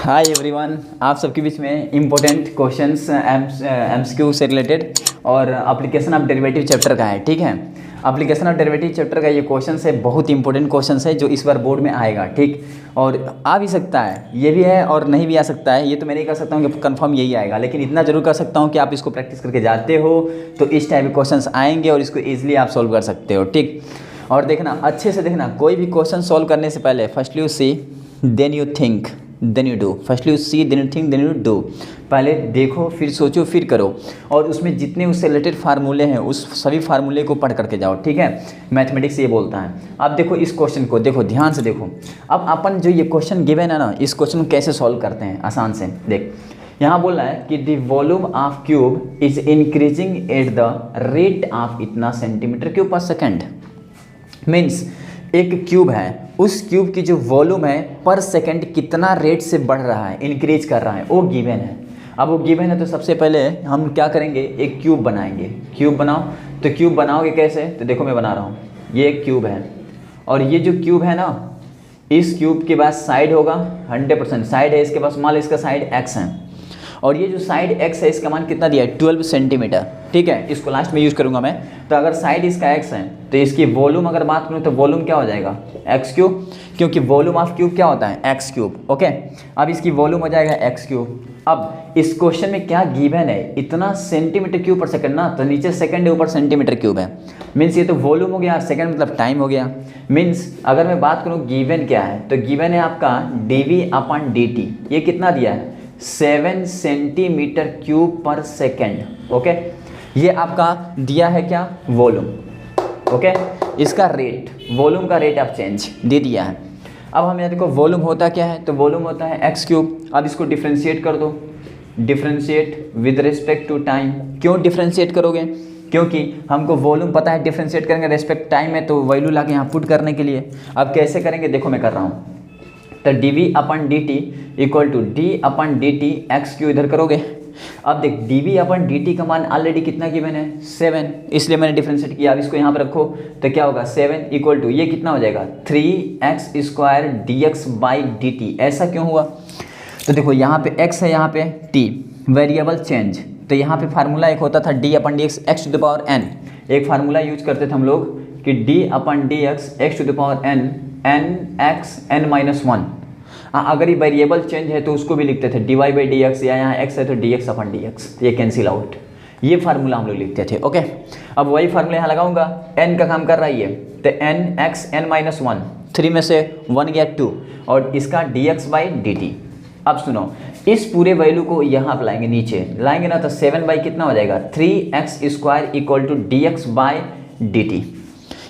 Hi everyone, आप सबके बीच में इम्पोर्टेंट क्वेश्चंस एमसीक्यू से रिलेटेड और एप्लीकेशन ऑफ डेरिवेटिव चैप्टर का है। ठीक है, एप्लीकेशन ऑफ डेरिवेटिव चैप्टर का ये क्वेश्चन है, बहुत इंपॉर्टेंट क्वेश्चन है जो इस बार बोर्ड में आएगा। ठीक, और आ भी सकता है, ये भी है और नहीं भी आ सकता है। ये तो मैं नहीं कह सकता हूँ कि कंफर्म यही आएगा, लेकिन इतना जरूर कर सकता हूँ कि आप इसको प्रैक्टिस करके जाते हो तो इस टाइप के क्वेश्चन आएंगे और इसको ईजिली आप सॉल्व कर सकते हो। ठीक, और देखना, अच्छे से देखना, कोई भी क्वेश्चन सॉल्व करने से पहले firstly you see then you think then you do. Firstly you see then you think then you do. पहले देखो, फिर सोचो, फिर करो, और उसमें जितने उससे रिलेटेड फार्मूले हैं उस सभी फार्मूले को पढ़ करके जाओ। ठीक है, मैथमेटिक्स ये बोलता है। अब देखो इस क्वेश्चन को, देखो ध्यान से देखो। अब अपन जो ये क्वेश्चन गिवन है ना, इस क्वेश्चन को कैसे सॉल्व करते हैं आसान से। देख, यहाँ बोल रहा है कि the volume of cube is increasing at the rate of इतना सेंटीमीटर क्यूब पर सेकेंड। मीन्स एक क्यूब है, उस क्यूब की जो वॉल्यूम है पर सेकंड कितना रेट से बढ़ रहा है, इंक्रीज कर रहा है, वो गिवन है। अब वो गिवन है तो सबसे पहले हम क्या करेंगे, एक क्यूब बनाएंगे। क्यूब बनाओ, तो क्यूब बनाओगे कैसे, तो देखो मैं बना रहा हूँ। ये एक क्यूब है और ये जो क्यूब है ना, इस क्यूब के पास साइड होगा 100% साइड है इसके पास, मान लो इसका साइड x है और ये जो साइड x है इसका मान कितना दिया है, 12 सेंटीमीटर। ठीक है, इसको लास्ट में यूज़ करूंगा मैं। तो अगर साइड इसका x है तो इसकी वॉल्यूम अगर बात करूँ तो वॉल्यूम क्या हो जाएगा, x क्यूब, क्योंकि वॉल्यूम ऑफ क्यूब क्या होता है, x क्यूब। ओके, अब इसकी वॉल्यूम हो जाएगा x क्यूब। अब इस क्वेश्चन में क्या गिवन है, इतना सेंटीमीटर क्यूब पर सेकंड ना, तो नीचे सेकंड है ऊपर सेंटीमीटर क्यूब है। मीन्स ये तो वॉल्यूम हो गया, सेकंड मतलब टाइम हो गया। मीन्स अगर मैं बात करूँ गिवन क्या है, तो गिवन है आपका dv/dt। ये कितना दिया है, 7 सेंटीमीटर क्यूब पर सेकेंड। ओके, ये आपका दिया है क्या, वॉल्यूम। ओके, इसका रेट, वॉल्यूम का रेट ऑफ चेंज दे दिया है। अब हम यहाँ देखो वॉल्यूम होता क्या है, तो वॉल्यूम होता है x क्यूब। अब इसको डिफ्रेंशिएट कर दो, differentiate with respect to time. क्यों डिफ्रेंशिएट करोगे, क्योंकि हमको वॉल्यूम पता है, डिफ्रेंशिएट करेंगे रेस्पेक्ट टाइम में तो वैल्यू ला के यहाँ पुट करने के लिए। अब कैसे करेंगे, देखो मैं कर रहा हूँ। तो dv/dt equal to d/dt x Q इधर करोगे। अब देख dv/dt का मान ऑलरेडी कितना गिवन है, 7, इसलिए मैंने डिफरेंशिएट किया। अब इसको यहाँ पर रखो तो क्या होगा, 7 इक्वल टू ये कितना हो जाएगा, 3x² dx/dt। ऐसा क्यों हुआ, तो देखो यहाँ पे x है, यहाँ पे t, वेरिएबल चेंज। तो यहाँ पे फार्मूला एक होता था d/dx x⁴n। एक फार्मूला यूज करते थे हम लोग कि d/dx x⁴n n(x(n-1). अगर ये वेरिएबल चेंज है तो उसको भी लिखते थे dy/dx, या यहाँ x है तो dx/dx, ये कैंसिल आउट। ये फार्मूला हम लोग लिखते थे। ओके, अब वही फार्मूला यहाँ लगाऊंगा, n का काम कर रहा है ये, तो n(x(n-1), 3 में से 1 गया 2, और इसका dx/dt। अब सुनो, इस पूरे वैल्यू को यहाँ पर लाएंगे, नीचे लाएंगे ना, तो 7 कितना हो जाएगा, 3x² इक्वल टू dx/dt,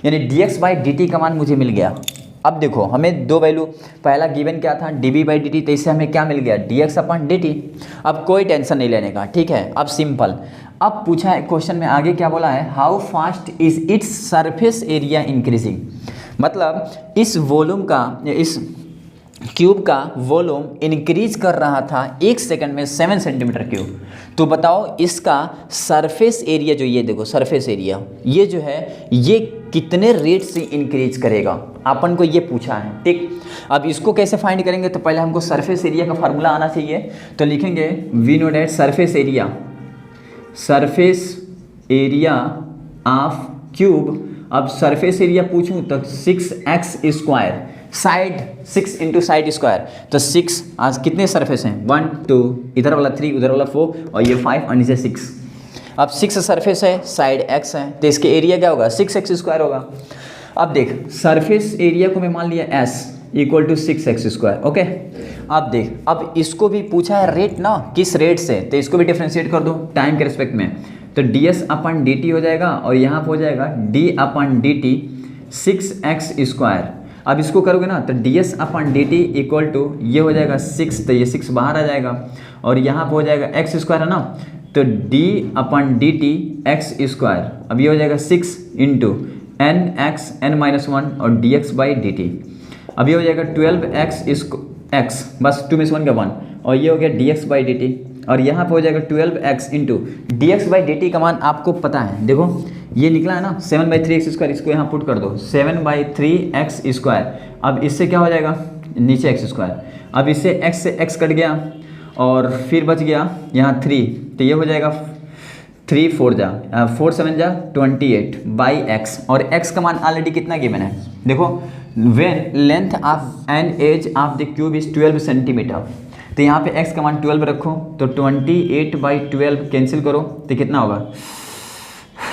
यानी dx/dt का मान मुझे मिल गया। अब देखो हमें दो वैल्यू, पहला गिवन क्या था dv/dt, तो इससे हमें क्या मिल गया, dx/dt। अब कोई टेंशन नहीं लेने का, ठीक है। अब सिंपल, अब पूछा है क्वेश्चन में आगे क्या बोला है, how fast is its surface area increasing. मतलब इस वॉल्यूम का, इस क्यूब का वॉल्यूम इंक्रीज कर रहा था 1 सेकंड में 7 सेंटीमीटर क्यूब। तो बताओ इसका सरफेस एरिया, जो ये देखो सरफेस एरिया, ये जो है ये कितने रेट से इंक्रीज करेगा, अपन को ये पूछा है। ठीक, अब इसको कैसे फाइंड करेंगे, तो पहले हमको सरफेस एरिया का फार्मूला आना चाहिए। तो लिखेंगे we know that surface area of cube. अब सरफेस एरिया पूछूं तो 6x², side 6 into side square, तो 6 आज कितने सरफेस हैं, 1 2, इधर वाला 3 उधर वाला 4 और ये 5 और नीचे 6। अब 6 सरफेस है, साइड x है, तो इसके एरिया क्या होगा, 6x² होगा। अब देख सरफेस एरिया को मैं मान लिया s equal to 6x²। Okay, अब देख, अब इसको भी पूछा है रेट ना, किस रेट से, तो इसको भी डिफ्रेंशिएट कर दो टाइम के रिस्पेक्ट में। तो ds/dt हो जाएगा और यहाँ पर हो जाएगा d/dt 6x²। अब इसको करोगे ना तो ds/dt इक्वल टू ये हो जाएगा 6, तो ये 6 बाहर आ जाएगा और यहाँ पर हो जाएगा x² है ना, तो d/dt x²। अब ये हो जाएगा 6 इंटू n(x(n-1) और dx/dt। अब ये हो जाएगा 12x, बस 2 में से 1 का 1, और ये हो गया dx/dt। और यहाँ पे हो जाएगा 12x इंटू dx/dt का मान आपको पता है, देखो ये निकला है ना 7/3x², इसको यहाँ पुट कर दो 7/3x²। अब इससे क्या हो जाएगा, नीचे एक्स स्क्वायर। अब इससे एक्स से एक्स कट गया और फिर बच गया यहाँ 3, तो ये हो जाएगा 3 4 जा 4 7 जा 28 बाई एक्स, और एक्स का मान ऑलरेडी कितना गिवन है देखो, when length of an edge of the cube is 12 centimetre, तो यहाँ पे x का मान 12 रखो, तो 28/12 कैंसिल करो तो कितना होगा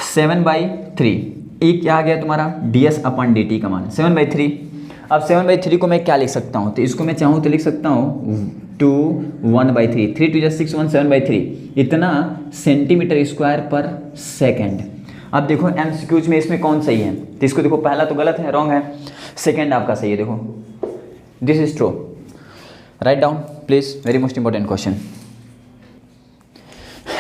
7/3। ये क्या आ गया तुम्हारा ds/dt का मान 7/3। अब 7/3 को मैं क्या लिख सकता हूँ, तो इसको मैं चाहूँ तो लिख सकता हूँ 2 1/3, 3 2 6 1 7/3, इतना सेंटीमीटर स्क्वायर पर सेकेंड। अब देखो एमसीक्यूज में इसमें कौन सही है, तो इसको देखो पहला तो गलत है, रॉन्ग है, सेकेंड आपका सही है। देखो this is true, write down please, very most important question.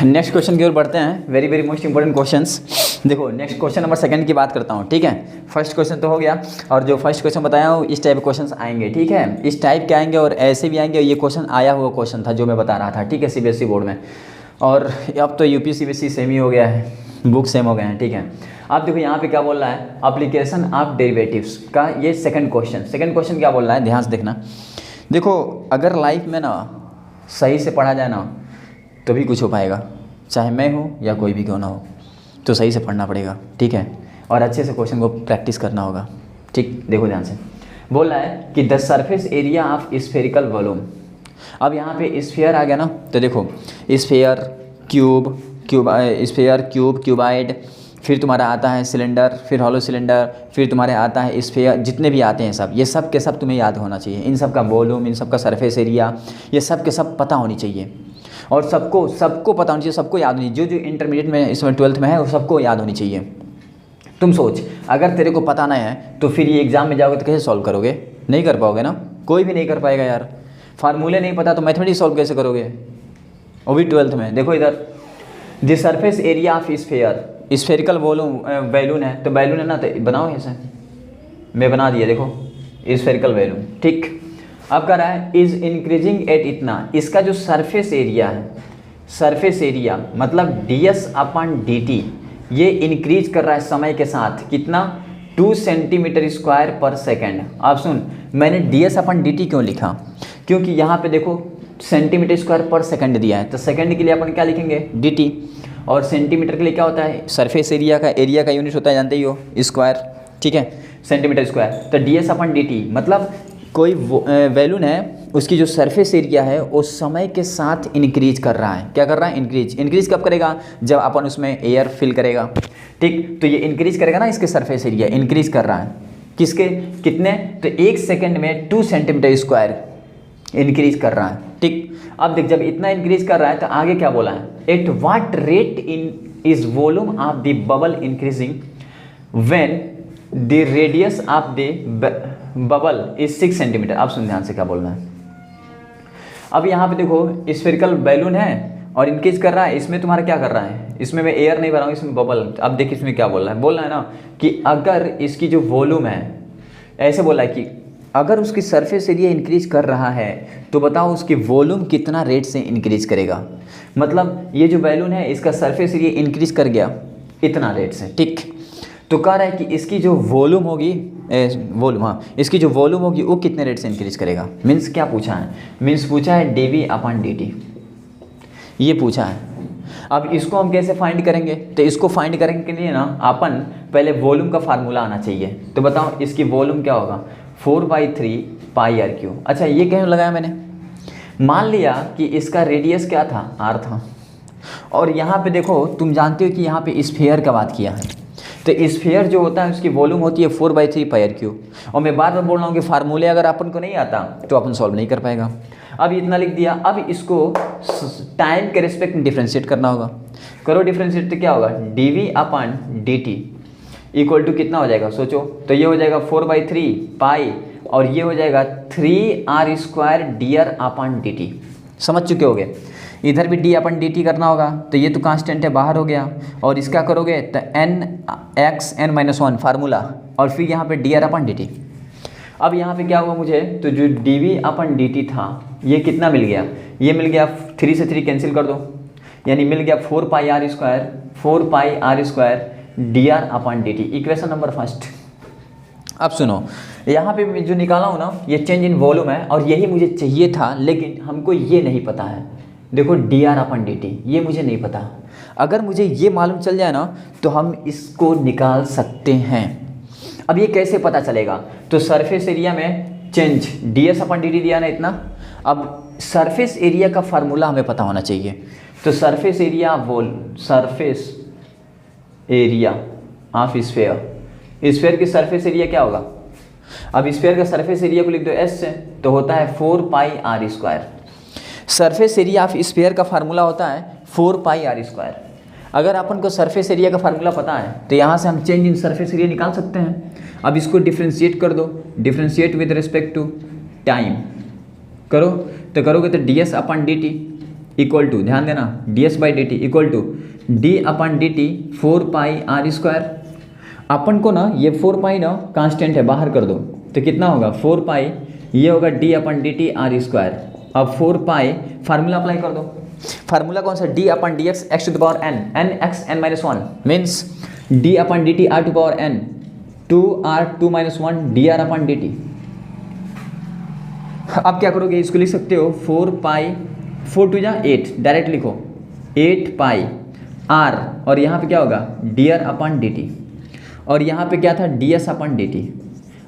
Next question की ओर बढ़ते हैं, very very most important questions. देखो नेक्स्ट क्वेश्चन नंबर सेकंड की बात करता हूँ, ठीक है। फर्स्ट क्वेश्चन तो हो गया, और जो फर्स्ट क्वेश्चन बताया हूँ इस टाइप क्वेश्चंस आएंगे, ठीक है, इस टाइप के आएंगे और ऐसे भी आएंगे। ये क्वेश्चन आया हुआ क्वेश्चन था जो मैं बता रहा था, ठीक है, सीबीएसई बोर्ड में, और अब तो यूपी सीबीएसई सेम ही हो गया है, बुक सेम हो गए हैं, ठीक है। आप देखो यहाँ पे क्या बोल रहा है, एप्लीकेशन ऑफ डेरिवेटिव्स का ये सेकंड क्वेश्चन क्या बोल रहा है, ध्यान से देखना। देखो अगर लाइफ में ना सही से पढ़ा जाए ना तो भी कुछ हो पाएगा, चाहे मैं हूँ या कोई भी क्यों ना हो, तो सही से पढ़ना पड़ेगा, ठीक है, और अच्छे से क्वेश्चन को प्रैक्टिस करना होगा, ठीक। देखो ध्यान से बोल रहा है कि the surface area of spherical volume. अब यहाँ पे स्फीयर आ गया ना, तो देखो स्फीयर, क्यूबाइड, फिर तुम्हारा आता है सिलेंडर, फिर हॉलो सिलेंडर, फिर तुम्हारे आता है स्फीयर, जितने भी आते हैं सब, ये सब के सब तुम्हें याद होना चाहिए। इन सब का वॉल्यूम, इन सब का सरफेस एरिया, ये सब के सब पता होनी चाहिए, और सबको पता होनी चाहिए, सबको याद होनी, जो इंटरमीडिएट में इसमें 12th में है वो सबको याद होनी चाहिए। तुम सोच, अगर तेरे को पता नहीं है तो फिर ये एग्जाम में जाओगे तो कैसे सॉल्व करोगे, नहीं कर पाओगे ना, कोई भी नहीं कर पाएगा यार। फार्मूले नहीं पता तो मैथमेटिक्स सॉल्व कैसे करोगे, वो भी 12th में। देखो इधर the surface area of sphere, spherical volume balloon है, तो बैलून है ना, तो बनाओ ऐसे, मैं बना दिया, देखो स्फेरिकल बैलून, ठीक। अब कह रहा है इज इंक्रीजिंग एट इतना, इसका जो सरफेस एरिया है, सरफेस एरिया मतलब ds/dt, ये इंक्रीज कर रहा है समय के साथ, कितना 2 सेंटीमीटर स्क्वायर पर सेकेंड। आप सुन, मैंने ds/dt क्यों लिखा, क्योंकि यहाँ पे देखो सेंटीमीटर स्क्वायर पर सेकंड दिया है, तो सेकंड के लिए अपन क्या लिखेंगे dt, और सेंटीमीटर के लिए क्या होता है, सरफेस एरिया का यूनिट होता है, जानते ही हो, स्क्वायर, ठीक है, सेंटीमीटर स्क्वायर। तो ds/dt मतलब कोई वैल्यून है, उसकी जो सरफेस एरिया है वो समय के साथ इंक्रीज कर रहा है। क्या कर रहा है, इंक्रीज कब करेगा, जब अपन उसमें एयर फिल करेगा, ठीक। तो ये इंक्रीज करेगा ना, इसके सरफेस एरिया इंक्रीज कर रहा है, किसके कितने, तो 1 सेकेंड में 2 सेंटीमीटर स्क्वायर इंक्रीज कर रहा है, ठीक। अब देख, जब इतना इंक्रीज कर रहा है तो आगे क्या बोला है, at what rate is volume of the bubble increasing when the radius of the bubble is 6 centimetre. आप सुन ध्यान से क्या बोल रहा है। अब यहाँ पे देखो स्फेरिकल बैलून है और इंक्रीज कर रहा है, इसमें तुम्हारा क्या कर रहा है, इसमें मैं एयर नहीं भरा हूँ, इसमें बबल। अब देख इसमें क्या बोल रहा है ना कि अगर इसकी जो वॉल्यूम है, ऐसे बोला है कि अगर उसकी सरफेस एरिया इंक्रीज कर रहा है तो बताओ उसकी वॉल्यूम कितना रेट से इंक्रीज करेगा। मतलब ये जो बैलून है इसका सरफेस एरिया इंक्रीज कर गया इतना रेट से, ठीक। तो कह रहा है कि इसकी जो वॉल्यूम होगी, इसकी जो वॉल्यूम होगी वो कितने रेट से इंक्रीज करेगा। मीन्स क्या पूछा है, मीन्स पूछा है dv/dt, ये पूछा है। अब इसको हम कैसे फाइंड करेंगे, तो इसको फाइंड करने के लिए ना अपन पहले वॉल्यूम का फार्मूला आना चाहिए। तो बताओ इसकी वॉल्यूम क्या होगा, 4/3 πr3। अच्छा ये क्यों लगाया मैंने, मान लिया कि इसका रेडियस क्या था, r था, और यहाँ पे देखो तुम जानते हो कि यहाँ पे स्फीयर का बात किया है, तो स्फीयर जो होता है उसकी वॉल्यूम होती है 4/3 πr3। और मैं बार बार बोल रहा हूँ कि फार्मूले अगर अपन को नहीं आता तो अपन सॉल्व नहीं कर पाएगा। अब इतना लिख दिया, अब इसको टाइम के रिस्पेक्ट में डिफ्रेंशिएट करना होगा। करो डिफ्रेंशिएट, तो क्या होगा, dv/dt इक्वल टू कितना हो जाएगा, सोचो, तो ये हो जाएगा 4/3 पाई, और ये हो जाएगा 3r² dr/dt। समझ चुके होगे, इधर भी d/dt करना होगा, तो ये तो कांस्टेंट है, बाहर हो गया, और इसका करोगे तो n(x(n-1) फार्मूला, और फिर यहाँ पे dr/dt। अब यहाँ पे क्या हुआ मुझे, तो जो dv/dt था ये कितना मिल गया, ये मिल गया 3 से 3 कैंसिल कर दो, यानी मिल गया 4πr² dr/dt। Equation number first, अब सुनो, यहाँ पे मैं जो निकाला हूँ ना, ये चेंज इन वॉल्यूम है और यही मुझे चाहिए था, लेकिन हमको ये नहीं पता है। देखो dr/dt ये मुझे नहीं पता। अगर मुझे ये मालूम चल जाए ना तो हम इसको निकाल सकते हैं। अब ये कैसे पता चलेगा? तो सरफेस एरिया में चेंज ds/dt दिया ना इतना। अब सरफेस एरिया का फार्मूला हमें पता होना चाहिए। तो सरफेस एरिया ऑफ स्फीयर की सरफेस एरिया क्या होगा? अब स्फीयर का सरफेस एरिया को लिख दो s से, तो होता है 4πr²। Surface area of sphere का फार्मूला होता है 4πr²। अगर अपन को सरफेस एरिया का फार्मूला पता है तो यहाँ से हम चेंज इन सरफेस एरिया निकाल सकते हैं। अब इसको डिफ्रेंशिएट कर दो, differentiate with respect to time करो, तो करोगे तो ds/dt इक्वल टू, ध्यान देना, ds/dt equal to d/dt 4πr²। अपन को ना ये 4π ना कांस्टेंट है, बाहर कर दो तो कितना होगा 4π, ये होगा d/dt r²। अब 4π फार्मूला अप्लाई कर दो। फार्मूला कौन सा? d/dx x⁴n n x n-1 means d/dt r⁴n 2r2 - 1 dr/dt। अब क्या करोगे? इसको लिख सकते हो 4π 4 2 8, डायरेक्ट लिखो 8π r, और यहाँ पे क्या होगा dr/dt, और यहाँ पे क्या था ds/dt।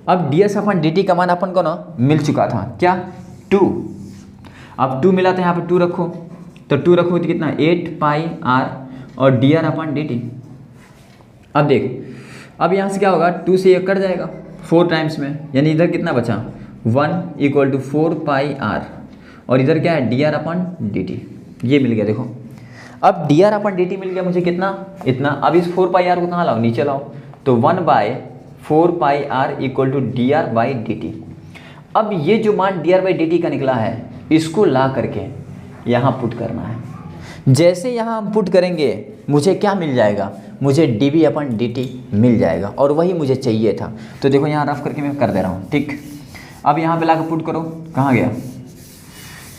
अब ds/dt का मान अपन को ना मिल चुका था, क्या 2। अब 2 मिला था, यहाँ पे 2 रखो, तो 2 रखो तो कितना 8πr और dr/dt। अब देख, अब यहाँ से क्या होगा 2 से 1 कट जाएगा 4 टाइम्स में, यानी इधर कितना बचा 1 इक्वल टू 4πr, और इधर क्या है dr/dt। ये मिल गया। देखो अब dr/dt मिल गया मुझे कितना, इतना। अब इस 4πr को कहाँ लाओ? नीचे लाओ, तो 1/4πr इक्वल टू dr/dt। अब ये जो मान dr/dt का निकला है, इसको ला करके यहाँ पुट करना है। जैसे यहाँ हम पुट करेंगे मुझे क्या मिल जाएगा? मुझे dv/dt मिल जाएगा, और वही मुझे चाहिए था। तो देखो यहाँ रफ करके मैं कर दे रहा हूँ, ठीक। अब यहाँ पे ला कर पुट करो, कहाँ गया?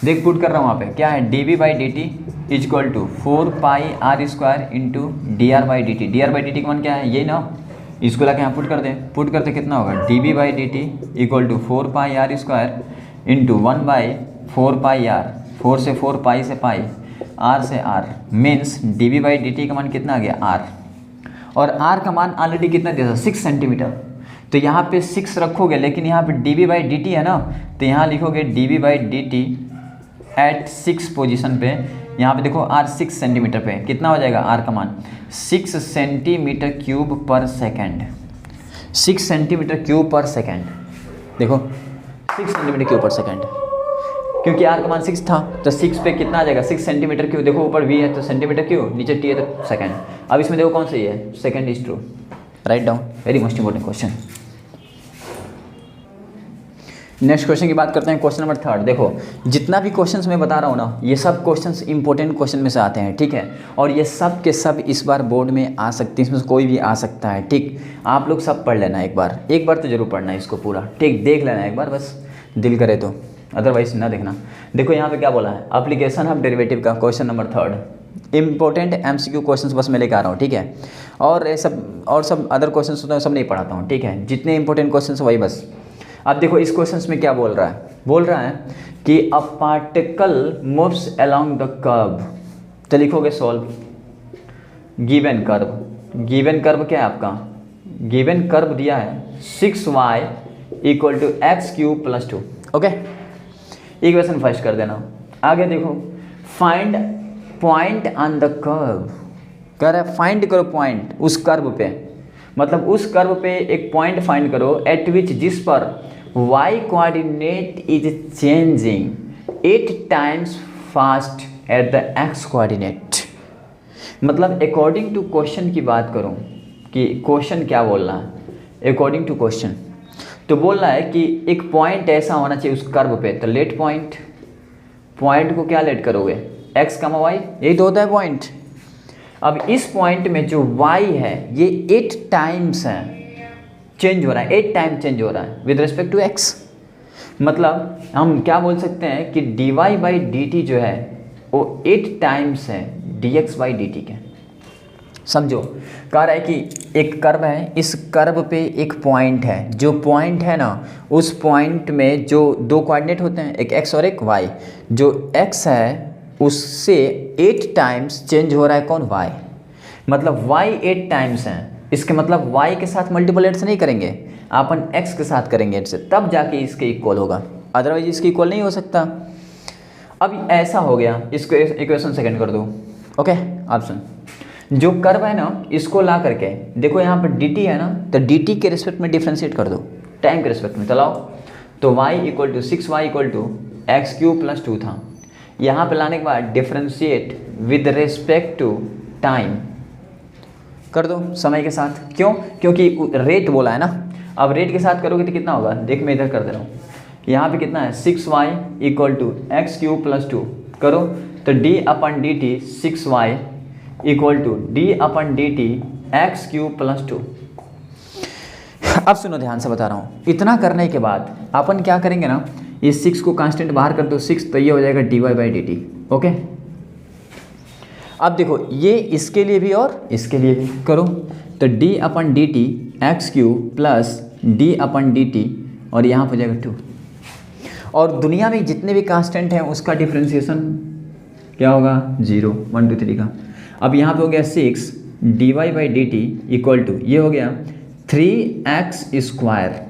देख पुट कर रहा हूँ वहाँ पे, क्या है dv/dt equal to 4πr² into dr/dt। dr/dt का मान क्या है? ये ना, इसको ला के यहाँ पुट कर दे। पुट करते कितना होगा dv/dt equal to 4πr² into 1/4πr, 4 से 4 पाई से पाई, r से r, मीन्स dv/dt का मान कितना आ गया r, और r का मान ऑलरेडी कितना दिया था 6 सेंटीमीटर। तो यहाँ पे 6 रखोगे, लेकिन यहाँ पे dv/dt है ना, तो यहाँ लिखोगे dv/dt एट 6 पोजीशन पे। यहाँ पे देखो r 6 सेंटीमीटर पे कितना हो जाएगा r का मान 6 सेंटीमीटर क्यूब पर सेकेंड। 6 सेंटीमीटर क्यूब पर सेकेंड, देखो 6 सेंटीमीटर क्यूब पर सेकेंड, क्योंकि r का मान 6 था तो 6 पे कितना आ जाएगा 6 सेंटीमीटर क्यूब। देखो ऊपर v है तो सेंटीमीटर क्यूब, नीचे t है तो सेकेंड। अब इसमें देखो कौन सही है? Second is true. Write down, very most important question. Next question की बात करते हैं, क्वेश्चन नंबर 3। देखो जितना भी क्वेश्चंस मैं बता रहा हूँ ना, ये सब क्वेश्चंस इंपॉर्टेंट क्वेश्चन में से आते हैं, ठीक है। और ये सब के सब इस बार बोर्ड में आ सकते हैं, इसमें से कोई भी आ सकता है, ठीक। आप लोग सब पढ़ लेना एक बार तो जरूर पढ़ना है इसको पूरा, ठीक। देख लेना एक बार, बस दिल करे तो, अदरवाइज ना देखना। देखो यहाँ पे क्या बोला है, एप्लीकेशन ऑफ डेरिवेटिव का question number 3। Important MCQ questions बस मैं लेकर आ रहा हूँ, ठीक है। और ये सब अदर क्वेश्चंस होते हैं सब नहीं पढ़ाता हूँ, ठीक है। जितने इंपॉर्टेंट क्वेश्चंस वही बस। अब देखो इस क्वेश्चंस में क्या बोल रहा है? बोल रहा है कि a particle moves along the curve. तो लिखोगे solve given curve. Given curve क्या है आपका? गिवन कर्व दिया है 6y equal to x³ + 2। Okay, equation first कर देना। आगे देखो find point on the curve, कह रहा है फाइंड करो पॉइंट उस कर्व पे, मतलब उस कर्व पे एक पॉइंट फाइंड करो एट विच, जिस पर y coordinate is changing 8 times fast at the x coordinate. मतलब अकॉर्डिंग टू क्वेश्चन की बात करूं कि क्वेश्चन क्या बोल रहा है। अकॉर्डिंग टू क्वेश्चन तो बोल रहा है कि एक पॉइंट ऐसा होना चाहिए उस कर्व पे, तो लेट पॉइंट। पॉइंट को क्या लेट करोगे? x, y, यही तो होता है पॉइंट। अब इस पॉइंट में जो y है ये 8 टाइम्स है, चेंज हो रहा है, 8 टाइम चेंज हो रहा है विद रिस्पेक्ट टू x। मतलब हम क्या बोल सकते हैं कि dy/dt जो है वो 8 टाइम्स है dx/dt के। समझो, कह रहा है कि एक कर्व है, इस कर्व पे एक पॉइंट है, जो पॉइंट है ना उस पॉइंट में जो दो कोऑर्डिनेट होते हैं, एक x और एक y, जो x है उससे 8 टाइम्स चेंज हो रहा है कौन, y, मतलब y 8 टाइम्स है। इसके मतलब y के साथ मल्टीपल एड से नहीं करेंगे, अपन x के साथ करेंगे एड से, तब जाके इसके इक्वल होगा, अदरवाइज इसके इक्वल नहीं हो सकता। अब ऐसा हो गया, इसको इक्वेशन सेकंड कर दो। ओके, आप सुन, जो कर्व है ना इसको ला करके देखो, यहाँ पर dt है ना, तो dt के रिस्पेक्ट में डिफ्रेंशिएट कर दो, टाइम के रिस्पेक्ट में चलाओ, तो y equal to 6y equal to X cube plus 2 था। यहाँ पे लाने के बाद differentiate with respect to time कर दो, समय के साथ। क्यों? क्योंकि रेट बोला है ना, अब रेट के साथ करोगे तो कितना होगा, देख मैं इधर कर दे रहा हूँ, यहाँ पे कितना है 6y equal to X cube plus 2 करो, तो d अपन dt 6y equal to d अपन dt एक्स क्यूब प्लस 2। अब सुनो, ध्यान से बता रहा हूँ, इतना करने के बाद अपन क्या करेंगे ना, इस 6 को कांस्टेंट बाहर कर दो 6, तो ये हो जाएगा dy बाई dt। ओके, अब देखो ये इसके लिए भी और इसके लिए भी करो, तो d अपन dt X cube plus d अपन dt और यहाँ पर हो जाएगा 2, और दुनिया में जितने भी कांस्टेंट हैं उसका डिफ्रेंसिएशन क्या होगा, 0 1 2 3 का। अब यहाँ पे हो गया 6 dy by dt equal to ये हो गया 3x स्क्वायर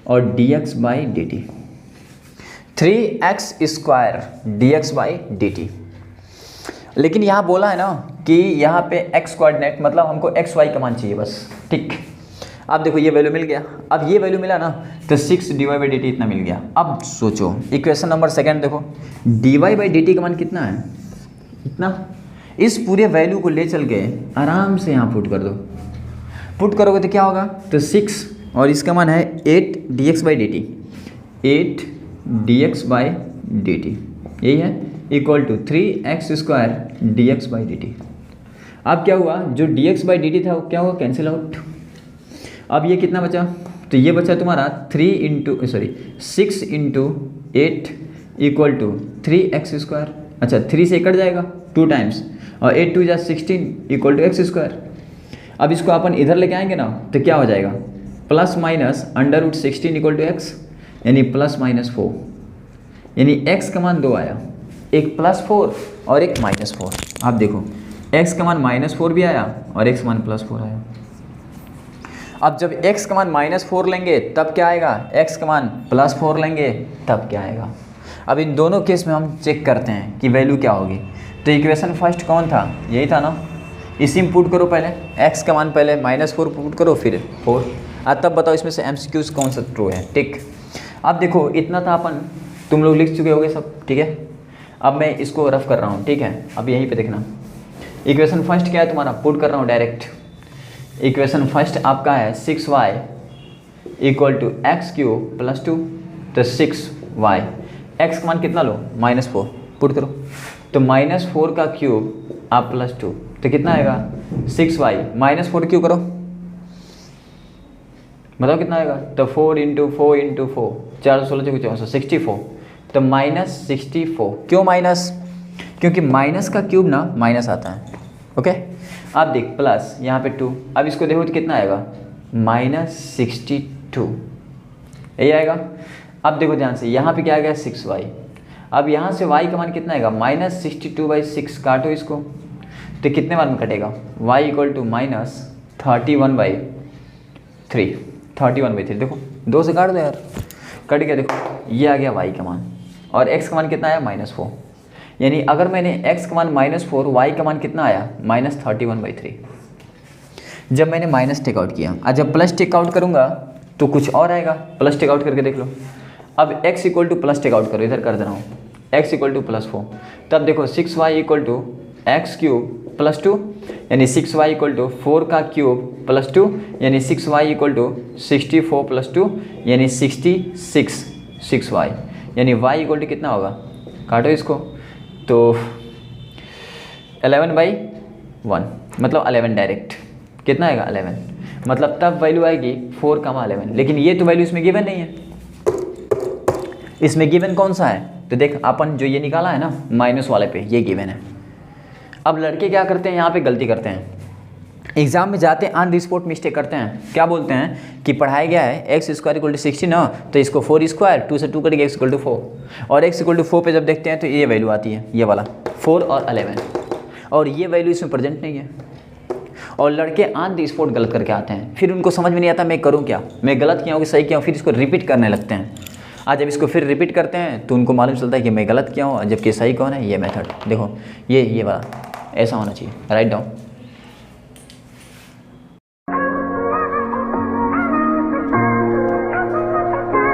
और dx by dt, 3x square dx by dt। लेकिन यहाँ बोला है ना कि यहाँ पे x कोऑर्डिनेट, मतलब हमको x y का मान चाहिए बस, ठीक। अब देखो ये वैल्यू मिल गया, अब ये वैल्यू मिला ना, तो 6 dy बाई dt इतना मिल गया। अब सोचो इक्वेशन नंबर सेकंड देखो, dy बाई dt का मान कितना है, इतना। इस पूरे वैल्यू को ले चल के आराम से यहाँ पुट कर दो, पुट करोगे तो क्या होगा, तो 6 और इसका मान है 8 dx by dt, 8 dx by dt यही है, equal to 3x square dx by dt। अब क्या हुआ, जो dx बाई dt था वो क्या हुआ, कैंसिल आउट। अब ये कितना बचा, तो ये बचा तुम्हारा 6 into 8 equal to 3x square. अच्छा 3 से कट जाएगा 2 टाइम्स, और 8 2 जा 16 इक्वल टू एक्स स्क्वायर। अब इसको अपन इधर लेके आएंगे ना, तो क्या हो जाएगा, plus minus under root 16 equal to X, यानी प्लस माइनस 4, यानी x का मान 2 आया, एक प्लस 4 और एक माइनस 4। आप देखो x का मान माइनस 4 भी आया और x का मान प्लस 4 आया। अब जब x का मान माइनस 4 लेंगे तब क्या आएगा, x का मान प्लस 4 लेंगे तब क्या आएगा। अब इन दोनों केस में हम चेक करते हैं कि वैल्यू क्या होगी। तो इक्वेशन फर्स्ट कौन था, यही था ना, इसी में पुट करो पहले, x का मान पहले -4 पुट करो फिर 4, तब बताओ इसमें से MCQs कौन सा ट्रू है, ठीक। अब देखो इतना था अपन, तुम लोग लिख चुके होगे सब, ठीक है। अब मैं इसको रफ कर रहा हूँ, ठीक है। अब यहीं पे देखना, इक्वेशन फर्स्ट क्या है तुम्हारा, पुट कर रहा हूँ डायरेक्ट। इक्वेशन फर्स्ट आपका है 6y equal to X cube plus 2, तो 6y, x का मान कितना लो, -4 पुट करो, तो -4 का क्यूब आप प्लस 2, तो कितना आएगा 6y -4 क्यूब करो, बताओ कितना आएगा, तो 4 इंटू 4 इंटू 4 4 16 64 64, तो -64। क्यों माइनस, क्योंकि माइनस का क्यूब ना माइनस आता है, ओके। अब देख प्लस यहाँ पे 2, अब इसको देखो तो कितना आएगा, -62 यही आएगा। अब देखो ध्यान से, यहाँ पे क्या आ गया 6y, अब यहाँ से y का मान कितना आएगा, -62/6, काटो इसको तो कितने बार में कटेगा, y इक्वल टू -31/3, 31/3, देखो 2 से काट दो यार, कट गया। देखो ये आ गया y का मान, और x का मान कितना आया, -4, यानी अगर मैंने x का मान -4, y का मान कितना आया, -31/3। जब मैंने माइनस टेकआउट किया, और जब प्लस टेकआउट करूँगा तो कुछ और आएगा, प्लस टेकआउट करके देख लो। अब x equal to plus take out करो, इधर कर दे रहा हूँ, x इक्वल टू +4, तब देखो 6y equal to X cube plus 2, यानी 6y इक्वल टू 4 का क्यूब प्लस 2, यानी 6y इक्वल टू 64 प्लस 2, यानी 66 6y, यानी y इक्वल टू कितना होगा, काटो इसको, तो 11/1, मतलब 11 डायरेक्ट, कितना आएगा 11, मतलब तब वैल्यू आएगी 4,11। लेकिन ये तो वैल्यू इसमें गिवन नहीं है, इसमें गिवन कौन सा है, तो देख अपन जो ये निकाला है ना माइनस वाले पे, ये गिवन है। अब लड़के क्या करते हैं, यहाँ पे गलती करते हैं, एग्जाम में जाते हैं ऑन द स्पॉट मिस्टेक करते हैं, क्या बोलते हैं कि पढ़ाया गया है एक्स स्क्वायर इक्वल टू 16 ना, तो इसको 4 स्क्वायर 2 से 2 करेंगे एक्स इक्वल टू 4, और एक्स इक्वल टू 4 पे जब देखते हैं तो ये वैल्यू आती है, ये वाला 4 और 11, और ये वैल्यू इसमें प्रेजेंट नहीं है, और लड़के ऑन द स्पॉट गलत करके आते हैं, फिर उनको समझ में नहीं आता मैं करूँ क्या, मैं गलत किया हूँ कि सही किया हूँ, फिर इसको रिपीट करने लगते हैं। आज जब इसको फिर रिपीट करते हैं तो उनको मालूम चलता है कि मैं गलत किया हूँ, जबकि सही कौन है, ये मेथड देखो, ये वाला ऐसा होना चाहिए, राइट डाउन।